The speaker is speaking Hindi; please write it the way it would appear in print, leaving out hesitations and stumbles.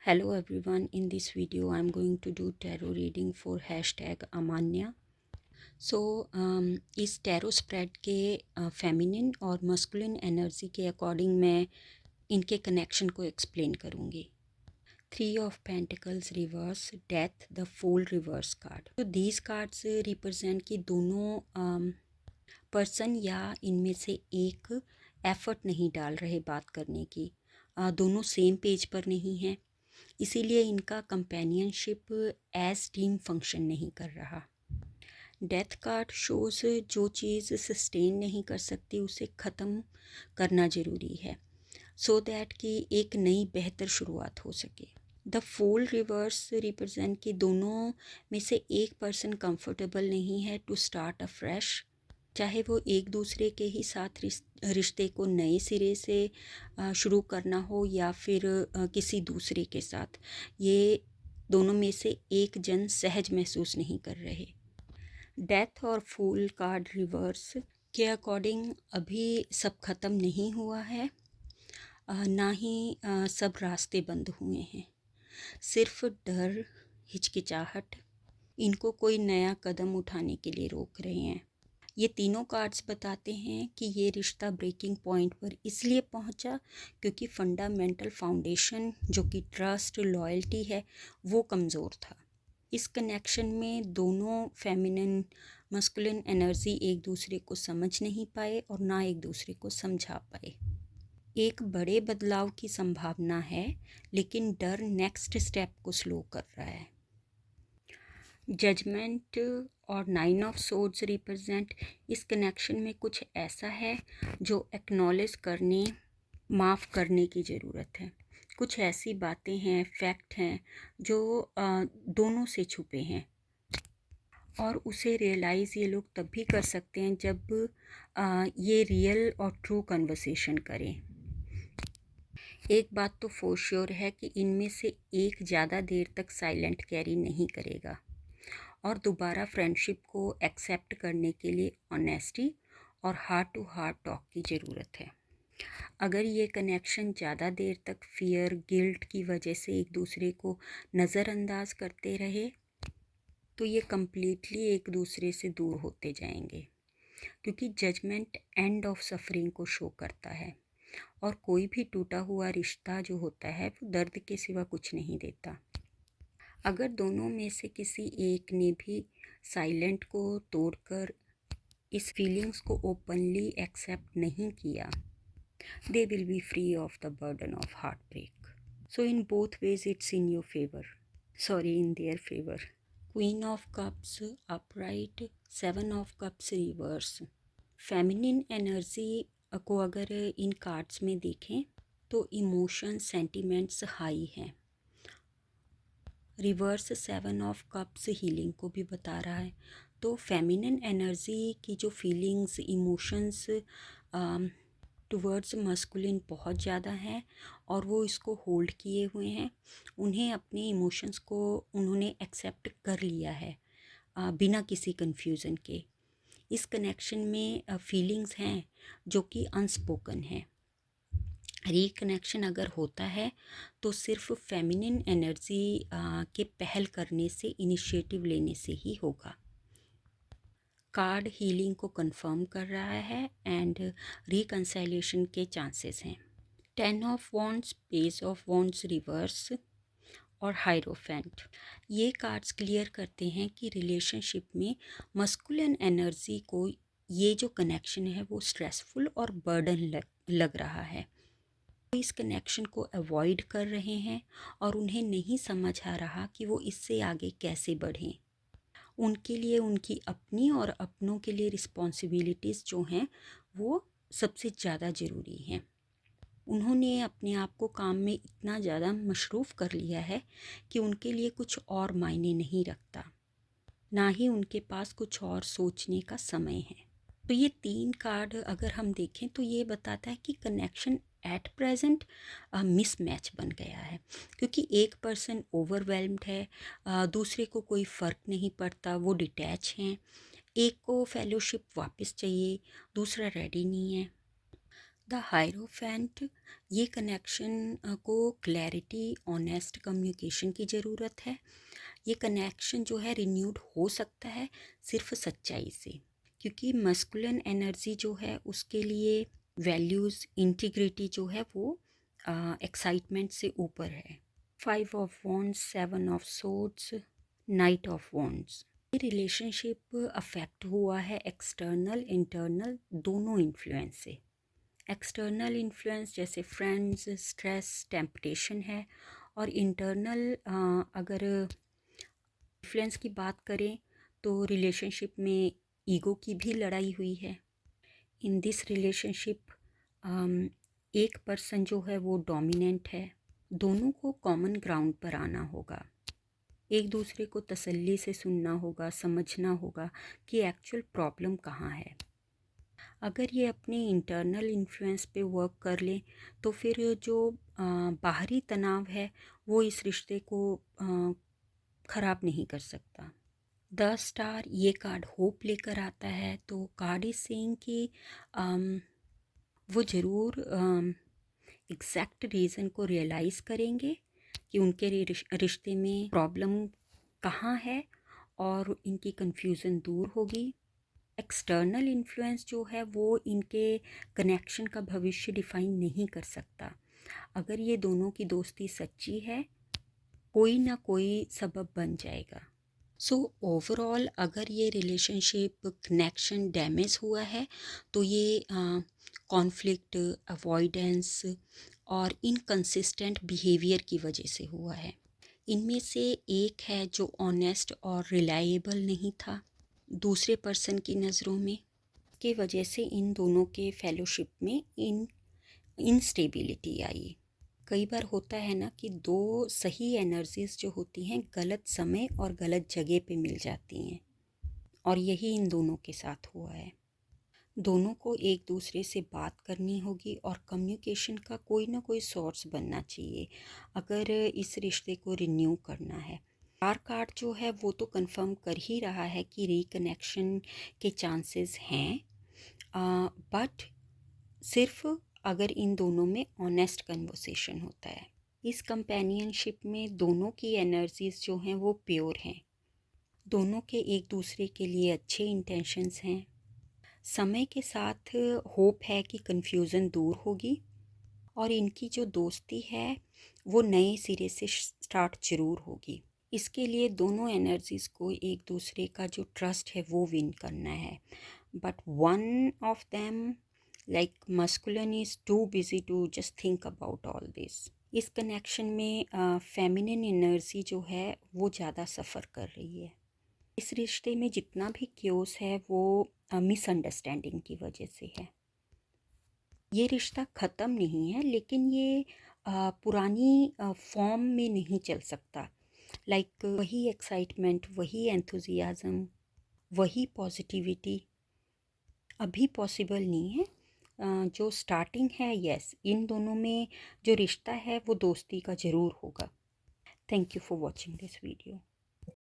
Hello everyone, in this video I'm going to do tarot reading for #Amanya. इस टैरो स्प्रेड के फेमिनिन और मस्कुलिन एनर्जी के अकॉर्डिंग मैं इनके कनेक्शन को एक्सप्लेन करूँगी। 3 of pentacles reverse, death, the fool reverse card. तो दीज कार्ड्स रिप्रेजेंट कि दोनों पर्सन या इनमें से एक एफर्ट नहीं डाल रहे बात करने की, दोनों सेम पेज पर नहीं हैं, इसीलिए इनका कंपेनियनशिप एज टीम फंक्शन नहीं कर रहा। डेथ कार्ड शोज जो चीज़ सस्टेन नहीं कर सकती उसे ख़त्म करना ज़रूरी है सो दैट कि एक नई बेहतर शुरुआत हो सके। द फूल रिवर्स रिप्रेजेंट कि दोनों में से एक पर्सन कंफर्टेबल नहीं है टू स्टार्ट अफ्रेश, चाहे वो एक दूसरे के ही साथ रिश्ते को नए सिरे से शुरू करना हो या फिर किसी दूसरे के साथ, ये दोनों में से एक जन सहज महसूस नहीं कर रहे। डेथ और फूल कार्ड रिवर्स के अकॉर्डिंग अभी सब ख़त्म नहीं हुआ है, ना ही सब रास्ते बंद हुए हैं। सिर्फ डर, हिचकिचाहट इनको कोई नया कदम उठाने के लिए रोक रहे हैं। ये तीनों कार्ड्स बताते हैं कि ये रिश्ता ब्रेकिंग पॉइंट पर इसलिए पहुंचा क्योंकि फंडामेंटल फाउंडेशन जो कि ट्रस्ट लॉयल्टी है वो कमज़ोर था। इस कनेक्शन में दोनों फेमिनिन मस्कुलिन एनर्जी एक दूसरे को समझ नहीं पाए और ना एक दूसरे को समझा पाए। एक बड़े बदलाव की संभावना है लेकिन डर नेक्स्ट स्टेप को स्लो कर रहा है। जजमेंट और 9 ऑफ सोर्ड्स रिप्रेजेंट इस कनेक्शन में कुछ ऐसा है जो एक्नॉलेज करने, माफ़ करने की ज़रूरत है। कुछ ऐसी बातें हैं, फैक्ट हैं जो दोनों से छुपे हैं और उसे रियलाइज़ ये लोग तब भी कर सकते हैं जब ये रियल और ट्रू कन्वर्सेशन करें। एक बात तो फॉर श्योर है कि इनमें से एक ज़्यादा देर तक साइलेंट कैरी नहीं करेगा और दोबारा फ्रेंडशिप को एक्सेप्ट करने के लिए ऑनेस्टी और हार्ट टू हार्ट टॉक की ज़रूरत है। अगर ये कनेक्शन ज़्यादा देर तक फियर, गिल्ट की वजह से एक दूसरे को नज़रअंदाज करते रहे तो ये कम्प्लीटली एक दूसरे से दूर होते जाएंगे, क्योंकि जजमेंट एंड ऑफ सफरिंग को शो करता है और कोई भी टूटा हुआ रिश्ता जो होता है वो दर्द के सिवा कुछ नहीं देता। अगर दोनों में से किसी एक ने भी साइलेंट को तोड़कर इस फीलिंग्स को ओपनली एक्सेप्ट नहीं किया, they will be free of the burden of heartbreak. So in both ways it's in your favor. Sorry, in their favor. Queen of Cups upright, 7 of Cups reverse. Feminine energy को अगर इन कार्ड्स में देखें तो इमोशन, सेंटिमेंट्स हाई हैं। रिवर्स 7 ऑफ कप्स हीलिंग को भी बता रहा है। तो फेमिनिन एनर्जी की जो फीलिंग्स, इमोशंस टुवर्ड्स मस्कुलिन बहुत ज़्यादा हैं और वो इसको होल्ड किए हुए हैं। उन्हें अपने इमोशंस को उन्होंने एक्सेप्ट कर लिया है बिना किसी कन्फ्यूज़न के। इस कनेक्शन में फीलिंग्स हैं जो कि अनस्पोकन हैं। रिकनेक्शन अगर होता है तो सिर्फ फेमिनिन एनर्जी के पहल करने से, इनिशिएटिव लेने से ही होगा। कार्ड हीलिंग को कंफर्म कर रहा है एंड रिकंसाइलेशन के चांसेस हैं। 10 of wands, page of wands reverse और हायरोफेंट, ये कार्ड्स क्लियर करते हैं कि रिलेशनशिप में मस्कुलिन एनर्जी को ये जो कनेक्शन है वो स्ट्रेसफुल और बर्डन लग रहा है। इस कनेक्शन को अवॉइड कर रहे हैं और उन्हें नहीं समझ आ रहा कि वो इससे आगे कैसे बढ़ें। उनके लिए उनकी अपनी और अपनों के लिए रिस्पॉन्सिबिलिटीज़ जो हैं वो सबसे ज़्यादा ज़रूरी हैं। उन्होंने अपने आप को काम में इतना ज़्यादा मशरूफ़ कर लिया है कि उनके लिए कुछ और मायने नहीं रखता, ना ही उनके पास कुछ और सोचने का समय है। तो ये 3 कार्ड अगर हम देखें तो ये बताता है कि कनेक्शन एट प्रेजेंट मिसमैच बन गया है, क्योंकि एक पर्सन ओवरवेल्म्ड है, दूसरे को कोई फ़र्क नहीं पड़ता, वो डिटैच हैं। एक को फेलोशिप वापस चाहिए, दूसरा रेडी नहीं है। द हायरोफेंट, ये कनेक्शन को क्लैरिटी, ऑनेस्ट कम्युनिकेशन की ज़रूरत है। ये कनेक्शन जो है रिन्यूड हो सकता है सिर्फ सच्चाई से, क्योंकि मस्कुलिन एनर्जी जो है उसके लिए वैल्यूज़, इंटीग्रिटी जो है वो एक्साइटमेंट से ऊपर है। 5 of wands, 7 of swords, night of wands. ये रिलेशनशिप अफेक्ट हुआ है एक्सटर्नल इंटरनल दोनों इन्फ्लुएंस से। एक्सटर्नल इन्फ्लुएंस जैसे फ्रेंड्स, स्ट्रेस, टेम्पटेशन है, और इंटरनल अगर इन्फ्लुएंस की बात करें तो रिलेशनशिप में ईगो की भी लड़ाई हुई है। इन दिस रिलेशनशिप एक पर्सन जो है वो डोमिनेंट है। दोनों को कॉमन ग्राउंड पर आना होगा, एक दूसरे को तसल्ली से सुनना होगा, समझना होगा कि एक्चुअल प्रॉब्लम कहाँ है। अगर ये अपने इंटरनल इन्फ्लुएंस पे वर्क कर लें तो फिर जो बाहरी तनाव है वो इस रिश्ते को ख़राब नहीं कर सकता। द स्टार, ये कार्ड होप लेकर आता है, तो कार्ड इज सेइंग कि वो ज़रूर एग्जैक्ट रीज़न को रियलाइज़ करेंगे कि उनके रिश्ते में प्रॉब्लम कहाँ है, और इनकी कन्फ्यूज़न दूर होगी। एक्सटर्नल इन्फ्लुएंस जो है वो इनके कनेक्शन का भविष्य डिफाइन नहीं कर सकता। अगर ये दोनों की दोस्ती सच्ची है, कोई ना कोई सबब बन जाएगा। सो ओवरऑल अगर ये रिलेशनशिप कनेक्शन डैमेज हुआ है तो ये कॉन्फ्लिक्ट, अवॉइडेंस और इनकंसिस्टेंट बिहेवियर की वजह से हुआ है। इनमें से एक है जो ऑनेस्ट और रिलायबल नहीं था दूसरे पर्सन की नज़रों में, के वजह से इन दोनों के फेलोशिप में इनस्टेबिलिटी आई। कई बार होता है ना कि दो सही एनर्जीज जो होती हैं गलत समय और गलत जगह पे मिल जाती हैं, और यही इन दोनों के साथ हुआ है। दोनों को एक दूसरे से बात करनी होगी और कम्युनिकेशन का कोई ना कोई सोर्स बनना चाहिए अगर इस रिश्ते को रिन्यू करना है। स्टार कार्ड जो है वो तो कंफर्म कर ही रहा है कि रिकनेक्शन के चांसेस हैं, बट सिर्फ अगर इन दोनों में ऑनेस्ट कन्वर्सेशन होता है। इस कंपेनियनशिप में दोनों की एनर्जीज जो हैं वो प्योर हैं, दोनों के एक दूसरे के लिए अच्छे इंटेंशंस हैं। समय के साथ होप है कि कन्फ्यूज़न दूर होगी और इनकी जो दोस्ती है वो नए सिरे से स्टार्ट ज़रूर होगी। इसके लिए दोनों एनर्जीज़ को एक दूसरे का जो ट्रस्ट है वो विन करना है, but one of them like masculine is too busy to just think about all this. इस कनेक्शन में फेमिनिन एनर्जी जो है वो ज़्यादा सफ़र कर रही है। इस रिश्ते में जितना भी क्योस है वो मिसअंडरस्टैंडिंग की वजह से है। ये रिश्ता ख़त्म नहीं है, लेकिन ये पुरानी फॉर्म में नहीं चल सकता। लाइक वही एक्साइटमेंट, वही एंथुजियाज़म, वही पॉजिटिविटी अभी पॉसिबल नहीं है। जो स्टार्टिंग है, यस, इन दोनों में जो रिश्ता है वो दोस्ती का ज़रूर होगा। Thank you for watching this video.